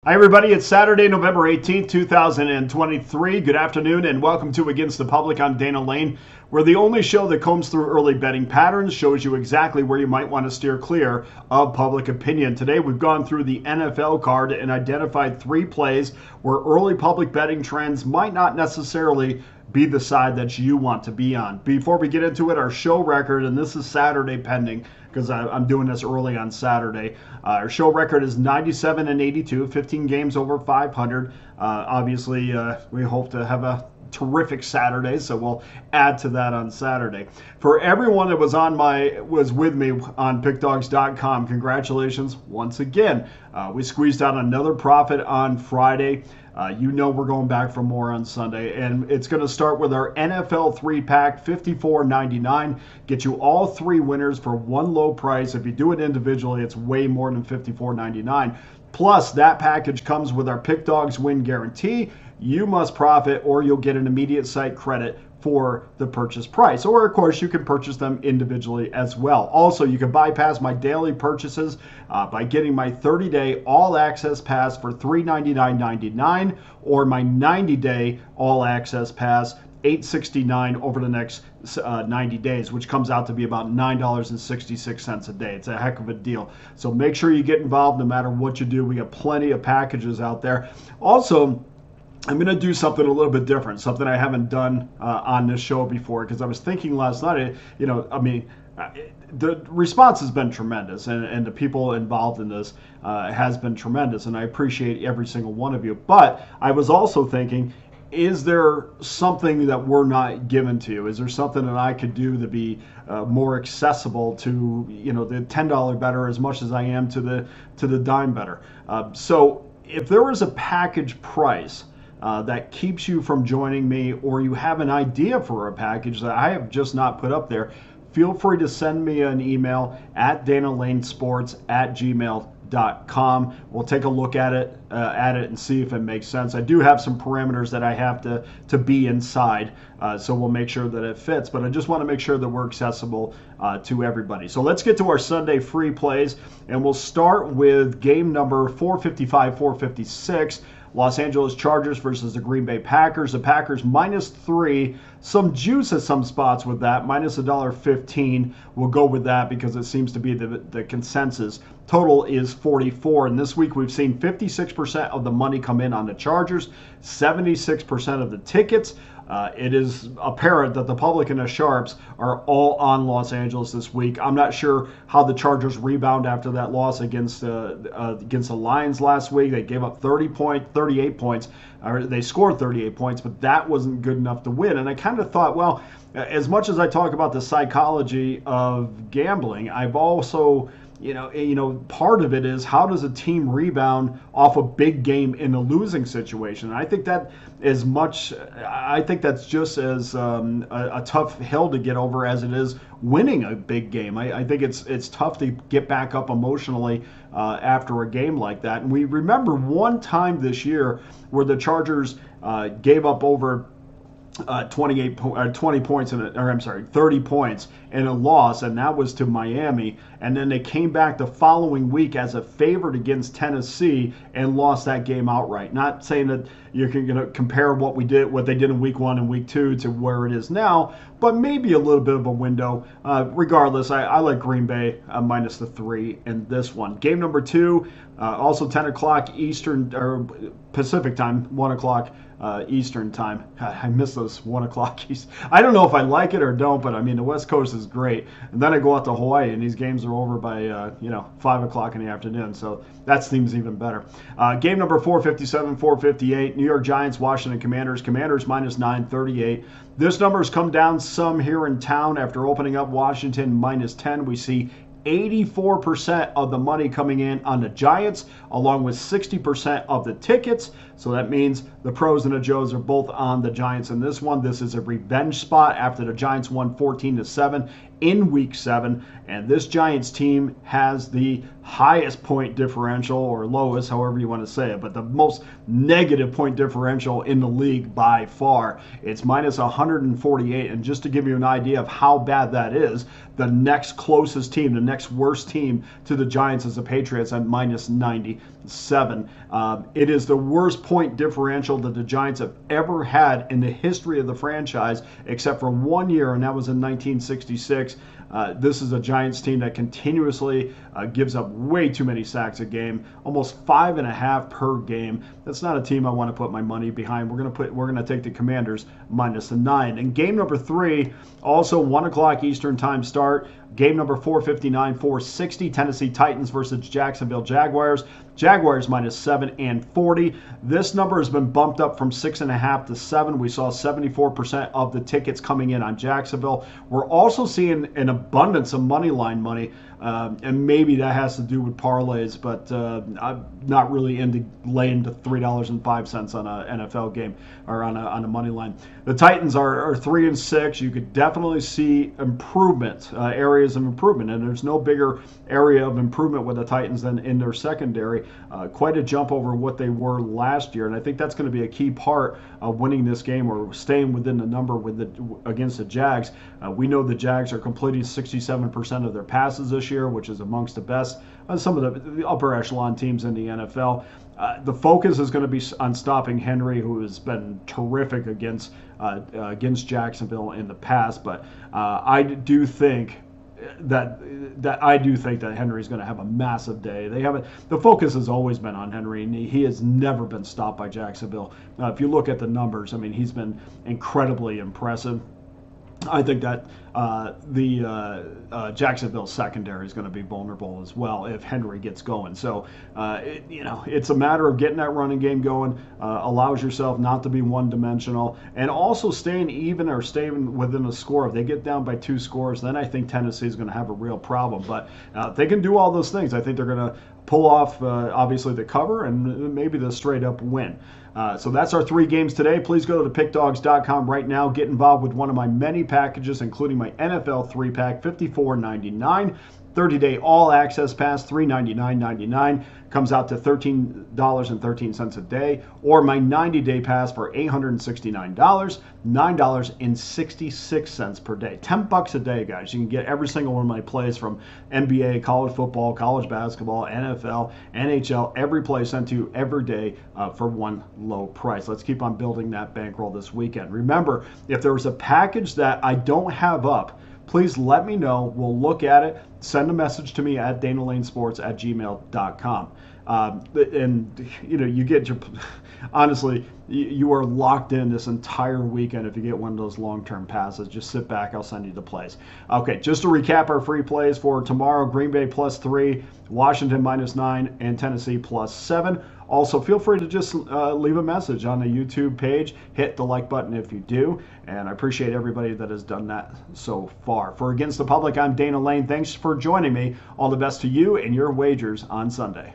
Hi everybody, it's Saturday, November 18th, 2023. Good afternoon and welcome to Against the Public. I'm Dana Lane. We're the only show that combs through early betting patterns, shows you exactly where you might want to steer clear of public opinion. Today we've gone through the NFL card and identified 3 plays where early public betting trends might not necessarily be the side that you want to be on. Before we get into it, our show record, and this is Saturday pending because I'm doing this early on Saturday. Our show record is 97-82, 15 games over 500. Obviously, we hope to have a terrific Saturday, so we'll add to that on Saturday. For everyone that was with me on Pickdawgz.com, congratulations once again. We squeezed out another profit on Friday. You know we're going back for more on Sunday, and it's going to start with our NFL 3-pack, $54.99. Get you all 3 winners for one low price. If you do it individually, it's way more than $54.99. Plus, that package comes with our Pick Dawgz win guarantee. You must profit or you'll get an immediate site credit for the purchase price. Or, of course, you can purchase them individually as well. Also, you can bypass my daily purchases by getting my 30-day all-access pass for $399.99 or my 90-day all-access pass, $869 over the next 90 days, which comes out to be about $9.66 a day. It's a heck of a deal. So make sure you get involved no matter what you do. We got plenty of packages out there. Also, I'm going to do something a little bit different, something I haven't done on this show before, because I was thinking last night, the response has been tremendous, and the people involved in this has been tremendous, and I appreciate every single one of you. But I was also thinking, is there something that we're not given to you? Is there something that I could do to be more accessible to, the $10 better as much as I am to the dime better? So if there was a package price that keeps you from joining me, or you have an idea for a package that I have just not put up there, feel free to send me an email at danalanesports@gmail.com. We'll take a look at it and see if it makes sense. I do have some parameters that I have to be inside, so we'll make sure that it fits. But I just want to make sure that we're accessible to everybody. So let's get to our Sunday free plays, and we'll start with game number 455, 456. Los Angeles Chargers versus the Green Bay Packers. The Packers -3. Some juice at some spots with that. Minus $1.15. We'll go with that because it seems to be the consensus. Total is 44. And this week we've seen 56% of the money come in on the Chargers, 76% of the tickets. It is apparent that the public and the sharps are all on Los Angeles this week. I'm not sure how the Chargers rebound after that loss against the Lions last week. They gave up 38 points, or they scored 38 points, but that wasn't good enough to win. And I kind of thought, well, as much as I talk about the psychology of gambling, I've also part of it is, how does a team rebound off a big game in a losing situation? And I think that's just as a tough hill to get over as it is winning a big game. I think it's tough to get back up emotionally after a game like that. And we remember one time this year where the Chargers gave up over 30 points in a loss, and that was to Miami. And then they came back the following week as a favorite against Tennessee and lost that game outright. Not saying that you're going to compare what they did in week 1 and week 2 to where it is now, but maybe a little bit of a window. Regardless, I like Green Bay minus the 3 in this one. Game number 2, also 10 o'clock Eastern or Pacific time, 1 o'clock Eastern time. I miss those 1 o'clock East. I don't know if I like it or don't, but I mean, the West Coast is great. And then I go out to Hawaii, and these games are over by 5 o'clock in the afternoon. So that seems even better. Game number 457, 458. New York Giants, Washington Commanders. Commanders minus 938. This number has come down some here in town after opening up Washington minus 10. We see 84% of the money coming in on the Giants, along with 60% of the tickets. So that means the pros and the Joes are both on the Giants in this one. This is a revenge spot after the Giants won 14-7 in Week 7. And this Giants team has the highest point differential, or lowest, however you want to say it, but the most negative point differential in the league by far. It's minus 148. And just to give you an idea of how bad that is, the next closest team, the next worst team to the Giants is the Patriots at minus 97. It is the worst point differential that the Giants have ever had in the history of the franchise, except for 1 year, and that was in 1966. This is a Giants team that continuously gives up way too many sacks a game, almost 5.5 per game. That's not a team I want to put my money behind. We're gonna take the Commanders minus the 9. And game number 3, also 1 o'clock Eastern time start. Game number 459, 460, Tennessee Titans versus Jacksonville Jaguars. Jaguars minus 7 and 40. This number has been bumped up from 6.5 to 7. We saw 74% of the tickets coming in on Jacksonville. We're also seeing an abundance of money line money, and maybe that has to do with parlays, but I'm not really into laying to $3.05 on an NFL game or on a money line. The Titans are 3 and 6. You could definitely see improvement, areas of improvement, and there's no bigger area of improvement with the Titans than in their secondary. Quite a jump over what they were last year, and I think that's going to be a key part of winning this game or staying within the number against the Jags. We know the Jags are completing 67% of their passes this year, which is amongst the best some of the upper echelon teams in the NFL. The focus is going to be on stopping Henry, who has been terrific against Jacksonville in the past. But I do think that Henry's going to have a massive day. The focus has always been on Henry, and he has never been stopped by Jacksonville. If you look at the numbers, I mean, he's been incredibly impressive. I think that the Jacksonville secondary is going to be vulnerable as well if Henry gets going. So, it's a matter of getting that running game going, allows yourself not to be one-dimensional, and also staying even or staying within a score. If they get down by 2 scores, then I think Tennessee is going to have a real problem. But if they can do all those things, I think they're going to pull off, obviously, the cover and maybe the straight-up win. So that's our 3 games today. Please go to pickdawgz.com right now. Get involved with one of my many packages, including my NFL 3-pack, $54.99. 30-day all-access pass, $399.99, comes out to $13.13 a day, or my 90-day pass for $869, $9.66 per day. $10 a day, guys. You can get every single one of my plays from NBA, college football, college basketball, NFL, NHL, every play sent to you every day for one low price. Let's keep on building that bankroll this weekend. Remember, if there was a package that I don't have up, please let me know. We'll look at it. Send a message to me at danalanesports@gmail.com. And you get your, honestly, you are locked in this entire weekend if you get one of those long-term passes. Just sit back. I'll send you the plays. Okay, just to recap our free plays for tomorrow: Green Bay +3, Washington -9, and Tennessee +7. Also, feel free to just leave a message on the YouTube page. Hit the like button if you do. And I appreciate everybody that has done that so far. For Against the Public, I'm Dana Lane. Thanks for joining me. All the best to you and your wagers on Sunday.